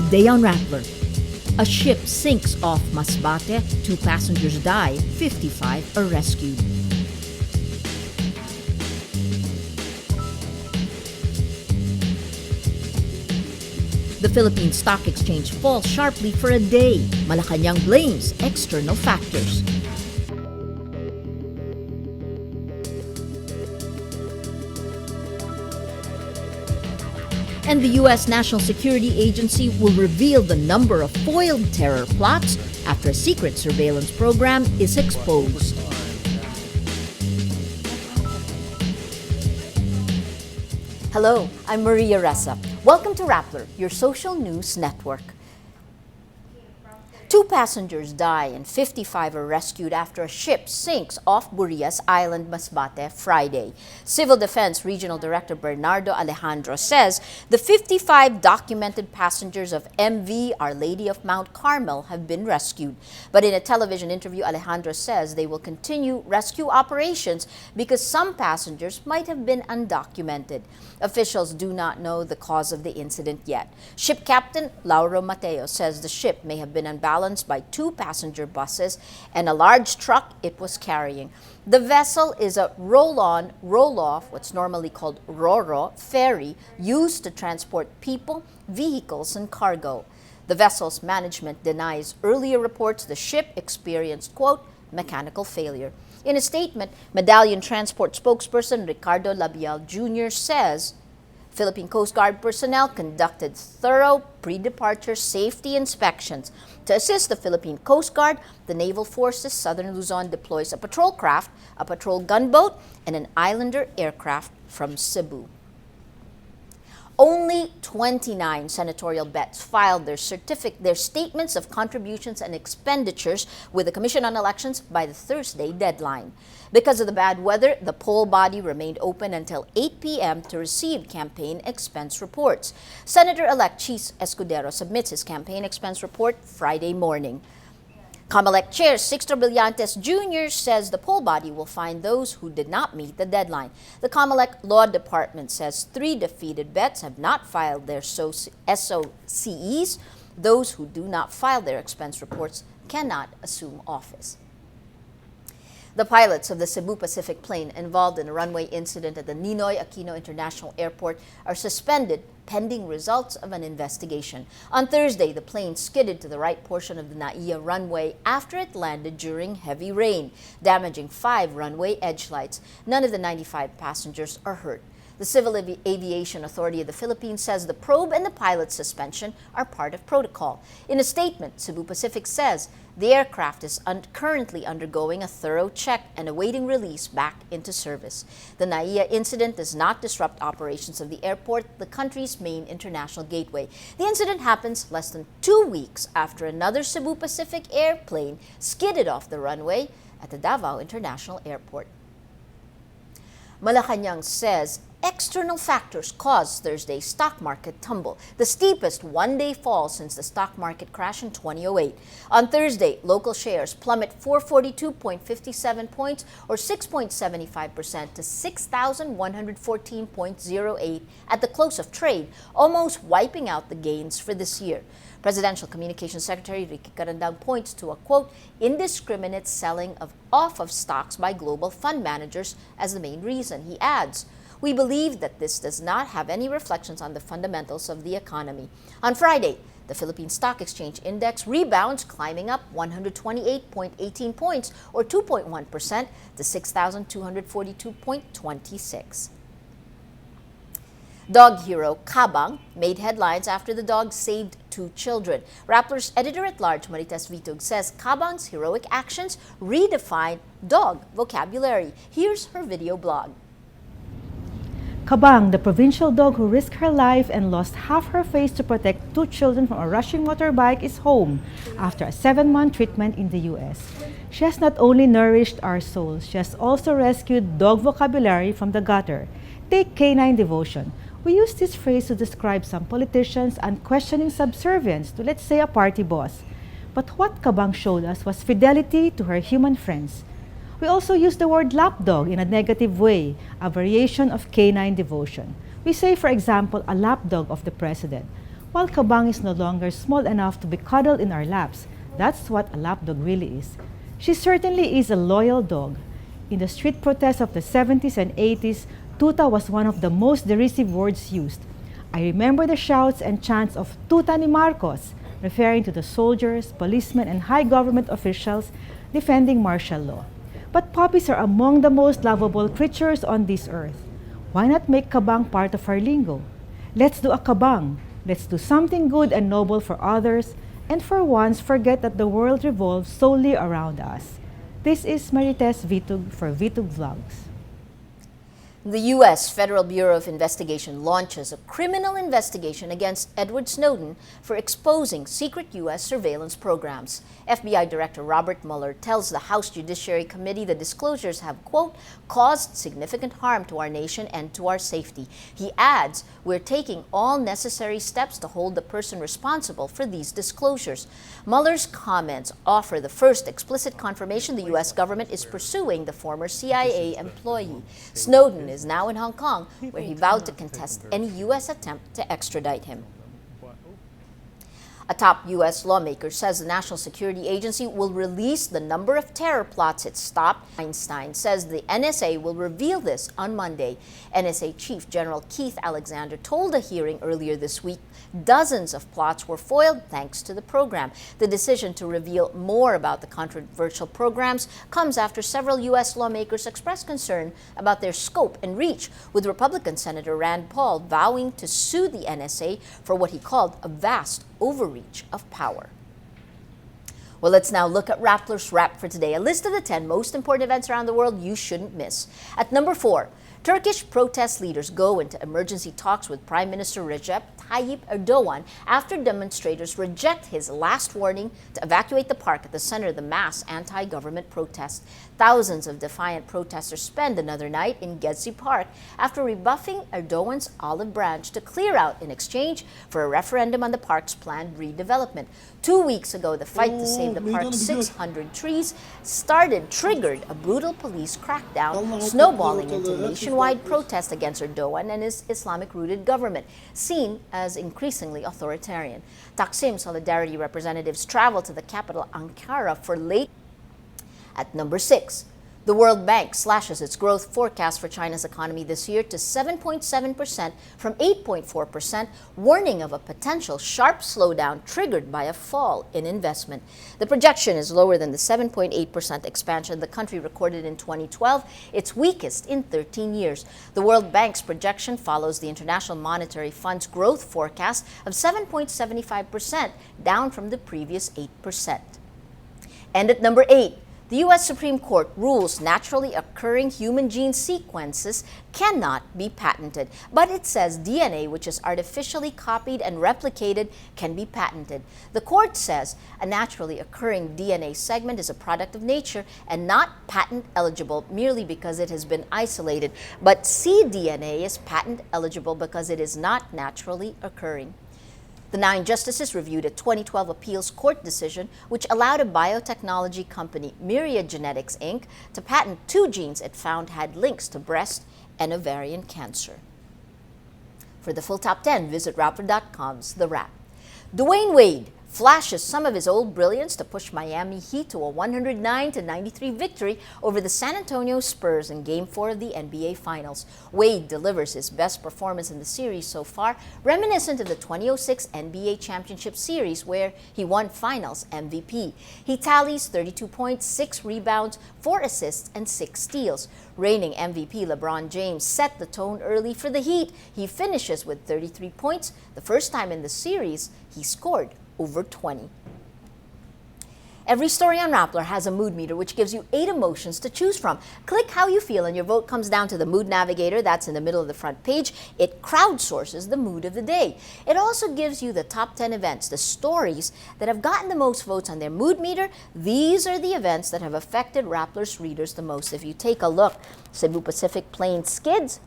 Today on Rappler, a ship sinks off Masbate, 2 passengers die, 55 are rescued. The Philippine Stock Exchange falls sharply for a day. Malacanang blames external factors. And the U.S. National Security Agency will reveal the number of foiled terror plots after a secret surveillance program is exposed. Hello, I'm Maria Ressa. Welcome to Rappler, your social news network. 2 passengers die and 55 are rescued after a ship sinks off Burias Island, Masbate, Friday. Civil Defense Regional Director Bernardo Alejandro says the 55 documented passengers of MV Our Lady of Mount Carmel have been rescued. But in a television interview, Alejandro says they will continue rescue operations because some passengers might have been undocumented. Officials do not know the cause of the incident yet. Ship Captain Lauro Mateo says the ship may have been unbalanced by 2 passenger buses and a large truck it was carrying. The vessel is a roll-on, roll-off, what's normally called Ro-Ro, ferry used to transport people, vehicles, and cargo. The vessel's management denies earlier reports the ship experienced, quote, mechanical failure. In a statement, Medallion Transport spokesperson Ricardo Labial Jr. says Philippine Coast Guard personnel conducted thorough pre-departure safety inspections. To assist the Philippine Coast Guard, the Naval Forces Southern Luzon deploys a patrol craft, a patrol gunboat, and an Islander aircraft from Cebu. Only 29 senatorial bets filed their statements of contributions and expenditures with the Commission on Elections by the Thursday deadline. Because of the bad weather, the poll body remained open until 8 p.m. to receive campaign expense reports. Senator-elect Chis Escudero submits his campaign expense report Friday morning. COMELEC Chair Sixto Brillantes Jr. says the poll body will find those who did not meet the deadline. The COMELEC Law Department says 3 defeated bets have not filed their SOCEs. Those who do not file their expense reports cannot assume office. The pilots of the Sabu Pacific plane involved in a runway incident at the Ninoy Aquino International Airport are suspended pending results of an investigation. On Thursday, the plane skidded to the right portion of the NAIA runway after it landed during heavy rain, damaging 5 runway edge lights. None of the 95 passengers are hurt. The Civil Aviation Authority of the Philippines says the probe and the pilot's suspension are part of protocol. In a statement, Sabu Pacific says the aircraft is currently undergoing a thorough check and awaiting release back into service. The NAIA incident does not disrupt operations of the airport, the country's main international gateway. The incident happens less than 2 weeks after another Sabu Pacific airplane skidded off the runway at the Davao International Airport. Malacanang says external factors caused Thursday's stock market tumble, the steepest one-day fall since the stock market crash in 2008. On Thursday, local shares plummet 442.57 points or 6.75% to 6,114.08 at the close of trade, almost wiping out the gains for this year. Presidential Communications Secretary Ricky Carandang points to a, quote, indiscriminate selling off of stocks by global fund managers as the main reason. He adds, we believe that this does not have any reflections on the fundamentals of the economy. On Friday, the Philippine Stock Exchange Index rebounds, climbing up 128.18 points or 2.1% to 6,242.26. Dog hero Kabang made headlines after the dog saved 2 children. Rappler's editor-at-large Marites Vitug says Kabang's heroic actions redefine dog vocabulary. Here's her video blog. Kabang, the provincial dog who risked her life and lost half her face to protect 2 children from a rushing motorbike, is home after a 7-month treatment in the U.S. She has not only nourished our souls, she has also rescued dog vocabulary from the gutter. Take canine devotion. We use this phrase to describe some politicians' unquestioning subservience to, let's say, a party boss. But what Kabang showed us was fidelity to her human friends. We also use the word lapdog in a negative way, a variation of canine devotion. We say, for example, a lapdog of the president. while Kabang is no longer small enough to be cuddled in our laps. That's what a lapdog really is. She certainly is a loyal dog. In the street protests of the 70s and 80s, Tuta was one of the most derisive words used. I remember the shouts and chants of Tuta ni Marcos, referring to the soldiers, policemen, and high government officials defending martial law. But puppies are among the most lovable creatures on this earth. Why not make Kabang part of our lingo? Let's do a Kabang. Let's do something good and noble for others, and for once forget that the world revolves solely around us. This is Marites Vitug for Vitug Vlogs. The U.S. Federal Bureau of Investigation launches a criminal investigation against Edward Snowden for exposing secret U.S. surveillance programs. FBI Director Robert Mueller tells the House Judiciary Committee the disclosures have, quote, caused significant harm to our nation and to our safety. He adds, we're taking all necessary steps to hold the person responsible for these disclosures. Mueller's comments offer the first explicit confirmation the U.S. government is pursuing the former CIA employee. Snowden is now in Hong Kong, where he vowed to contest any U.S. attempt to extradite him. A top U.S. lawmaker says the National Security Agency will release the number of terror plots it stopped. Einstein says the NSA will reveal this on Monday. NSA Chief General Keith Alexander told a hearing earlier this week dozens of plots were foiled thanks to the program. The decision to reveal more about the controversial programs comes after several U.S. lawmakers expressed concern about their scope and reach, with Republican Senator Rand Paul vowing to sue the NSA for what he called a vast overreach of power. Well, let's now look at Rappler's Wrap for today, a list of the 10 most important events around the world you shouldn't miss. At number 4, Turkish protest leaders go into emergency talks with Prime Minister Recep Tayyip Erdogan after demonstrators reject his last warning to evacuate the park at the center of the mass anti-government protest. Thousands of defiant protesters spend another night in Gezi Park after rebuffing Erdogan's olive branch to clear out in exchange for a referendum on the park's planned redevelopment. 2 weeks ago, the fight to save the park's 600 trees triggered a brutal police crackdown, snowballing into nationwide protest against Erdogan and his Islamic-rooted government, seen as increasingly authoritarian. Taksim Solidarity representatives traveled to the capital Ankara for late. At number 6, the World Bank slashes its growth forecast for China's economy this year to 7.7% from 8.4%, warning of a potential sharp slowdown triggered by a fall in investment. The projection is lower than the 7.8% expansion the country recorded in 2012, its weakest in 13 years. The World Bank's projection follows the International Monetary Fund's growth forecast of 7.75%, down from the previous 8%. And at number 8, the U.S. Supreme Court rules naturally occurring human gene sequences cannot be patented, but it says DNA, which is artificially copied and replicated, can be patented. The court says a naturally occurring DNA segment is a product of nature and not patent eligible merely because it has been isolated, but cDNA is patent eligible because it is not naturally occurring. The 9 justices reviewed a 2012 appeals court decision which allowed a biotechnology company, Myriad Genetics Inc., to patent 2 genes it found had links to breast and ovarian cancer. For the full top 10, visit Rappler.com's The Wrap. Dwayne Wade flashes some of his old brilliance to push Miami Heat to a 109-93 victory over the San Antonio Spurs in Game 4 of the NBA Finals. Wade delivers his best performance in the series so far, reminiscent of the 2006 NBA Championship Series where he won Finals MVP. He tallies 32 points, 6 rebounds, 4 assists, and 6 steals. Reigning MVP LeBron James set the tone early for the Heat. He finishes with 33 points, the first time in the series he scored over 20. Every story on Rappler has a mood meter which gives you 8 emotions to choose from. Click how you feel and your vote comes down to the Mood Navigator that's in the middle of the front page. It crowdsources the mood of the day. It also gives you the top 10 events, the stories that have gotten the most votes on their mood meter. These are the events that have affected Rappler's readers the most. If you take a look, Sabu Pacific plane skids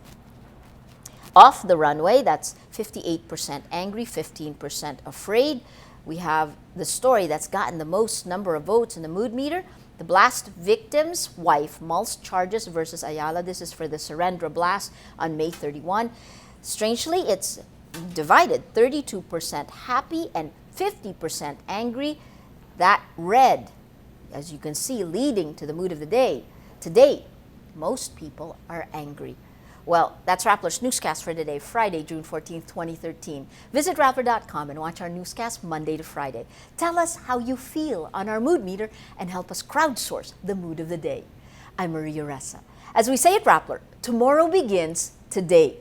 off the runway, that's 58% angry, 15% afraid. We have the story that's gotten the most number of votes in the mood meter. The blast victim's wife mulched charges versus Ayala. This is for the Surrendra blast on May 31. Strangely, it's divided, 32% happy and 50% angry. That red, as you can see, leading to the mood of the day. Today, most people are angry. Well, that's Rappler's Newscast for today, Friday, June 14th, 2013. Visit Rappler.com and watch our newscast Monday to Friday. Tell us how you feel on our mood meter and help us crowdsource the mood of the day. I'm Maria Ressa. As we say at Rappler, tomorrow begins today.